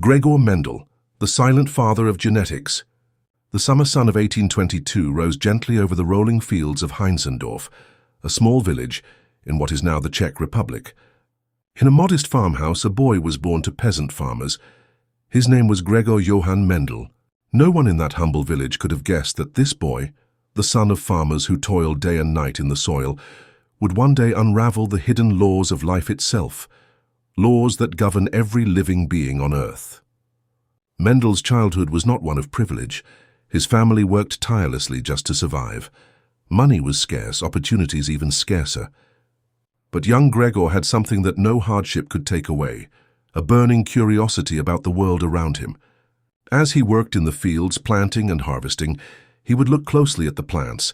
Gregor Mendel, the silent father of genetics. The summer sun of 1822 rose gently over the rolling fields of Heinzendorf, a small village in what is now the Czech Republic. In a modest farmhouse, a boy was born to peasant farmers. His name was Gregor Johann Mendel. No one in that humble village could have guessed that this boy, the son of farmers who toiled day and night in the soil, would one day unravel the hidden laws of life itself, laws that govern every living being on earth. Mendel's childhood was not one of privilege. His family worked tirelessly just to survive. Money was scarce, opportunities even scarcer. But young Gregor had something that no hardship could take away, a burning curiosity about the world around him. As he worked in the fields, planting and harvesting, he would look closely at the plants.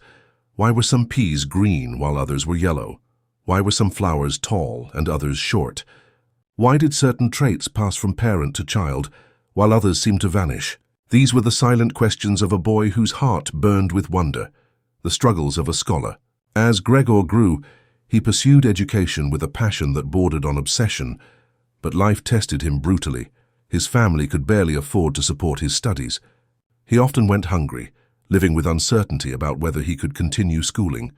Why were some peas green while others were yellow? Why were some flowers tall and others short? Why did certain traits pass from parent to child, while others seemed to vanish? These were the silent questions of a boy whose heart burned with wonder, the struggles of a scholar. As Gregor grew, he pursued education with a passion that bordered on obsession, but life tested him brutally. His family could barely afford to support his studies. He often went hungry, living with uncertainty about whether he could continue schooling.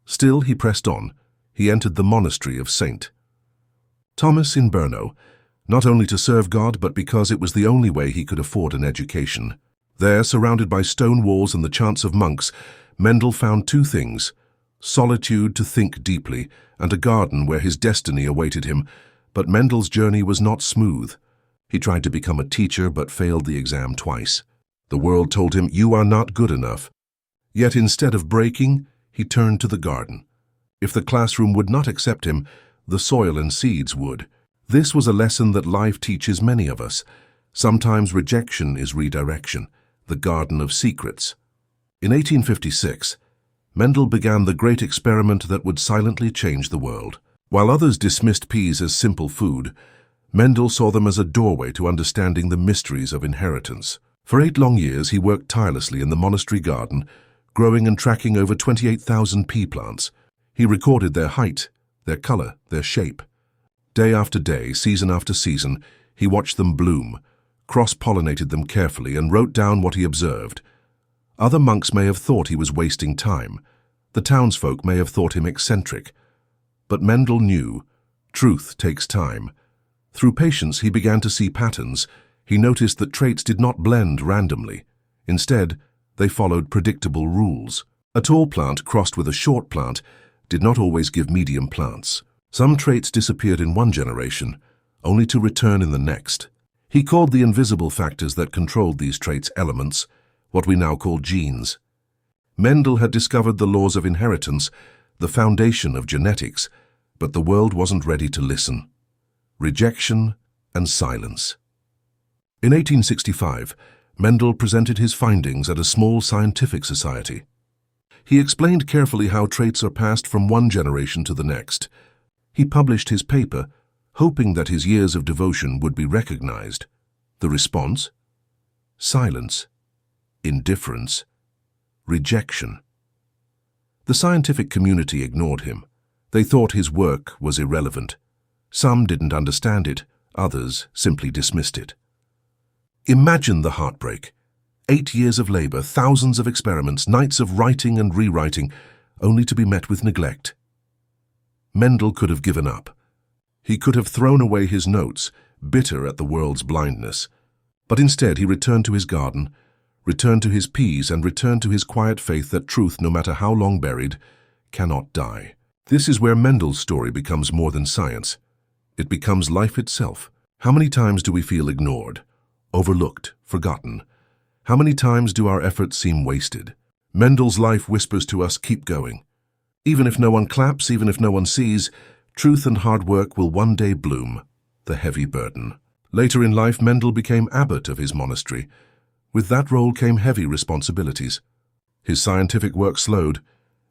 Still, he pressed on. He entered the monastery of St. Thomas in Brno, not only to serve God, but because it was the only way he could afford an education. There, surrounded by stone walls and the chants of monks, Mendel found two things: solitude to think deeply, and a garden where his destiny awaited him. But Mendel's journey was not smooth. He tried to become a teacher, but failed the exam twice. The world told him, "You are not good enough." Yet instead of breaking, he turned to the garden. If the classroom would not accept him, the soil and seeds would. This was a lesson that life teaches many of us. Sometimes rejection is redirection, the garden of secrets. In 1856, Mendel began the great experiment that would silently change the world. While others dismissed peas as simple food, Mendel saw them as a doorway to understanding the mysteries of inheritance. For 8 long years, he worked tirelessly in the monastery garden, growing and tracking over 28,000 pea plants. He recorded their height, their color, their shape. Day after day, season after season, he watched them bloom, cross-pollinated them carefully, and wrote down what he observed. Other monks may have thought he was wasting time. The townsfolk may have thought him eccentric. But Mendel knew, truth takes time. Through patience, he began to see patterns. He noticed that traits did not blend randomly. Instead, they followed predictable rules. A tall plant crossed with a short plant did not always give medium plants. Some traits disappeared in one generation, only to return in the next. He called the invisible factors that controlled these traits elements, what we now call genes. Mendel had discovered the laws of inheritance, the foundation of genetics, but the world wasn't ready to listen. Rejection and silence. In 1865, Mendel presented his findings at a small scientific society. He explained carefully how traits are passed from one generation to the next. He published his paper, hoping that his years of devotion would be recognized. The response? Silence, indifference, rejection. The scientific community ignored him. They thought his work was irrelevant. Some didn't understand it, others simply dismissed it. Imagine the heartbreak. 8 years of labor, thousands of experiments, nights of writing and rewriting, only to be met with neglect. Mendel could have given up. He could have thrown away his notes, bitter at the world's blindness. But instead he returned to his garden, returned to his peas, and returned to his quiet faith that truth, no matter how long buried, cannot die. This is where Mendel's story becomes more than science. It becomes life itself. How many times do we feel ignored, overlooked, forgotten? How many times do our efforts seem wasted? Mendel's life whispers to us, keep going. Even if no one claps, even if no one sees, truth and hard work will one day bloom, the heavy burden. Later in life, Mendel became abbot of his monastery. With that role came heavy responsibilities. His scientific work slowed,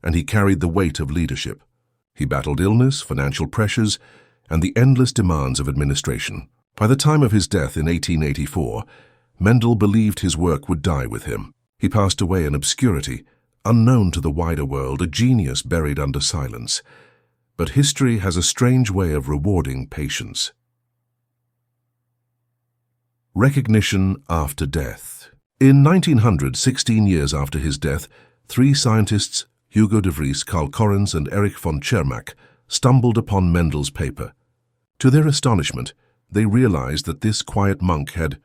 and he carried the weight of leadership. He battled illness, financial pressures, and the endless demands of administration. By the time of his death in 1884, Mendel believed his work would die with him. He passed away in obscurity, unknown to the wider world, a genius buried under silence. But history has a strange way of rewarding patience. Recognition after death. In 1900, 16 years after his death, three scientists, Hugo de Vries, Carl Correns and Erich von Tschermak, stumbled upon Mendel's paper. To their astonishment, they realized that this quiet monk had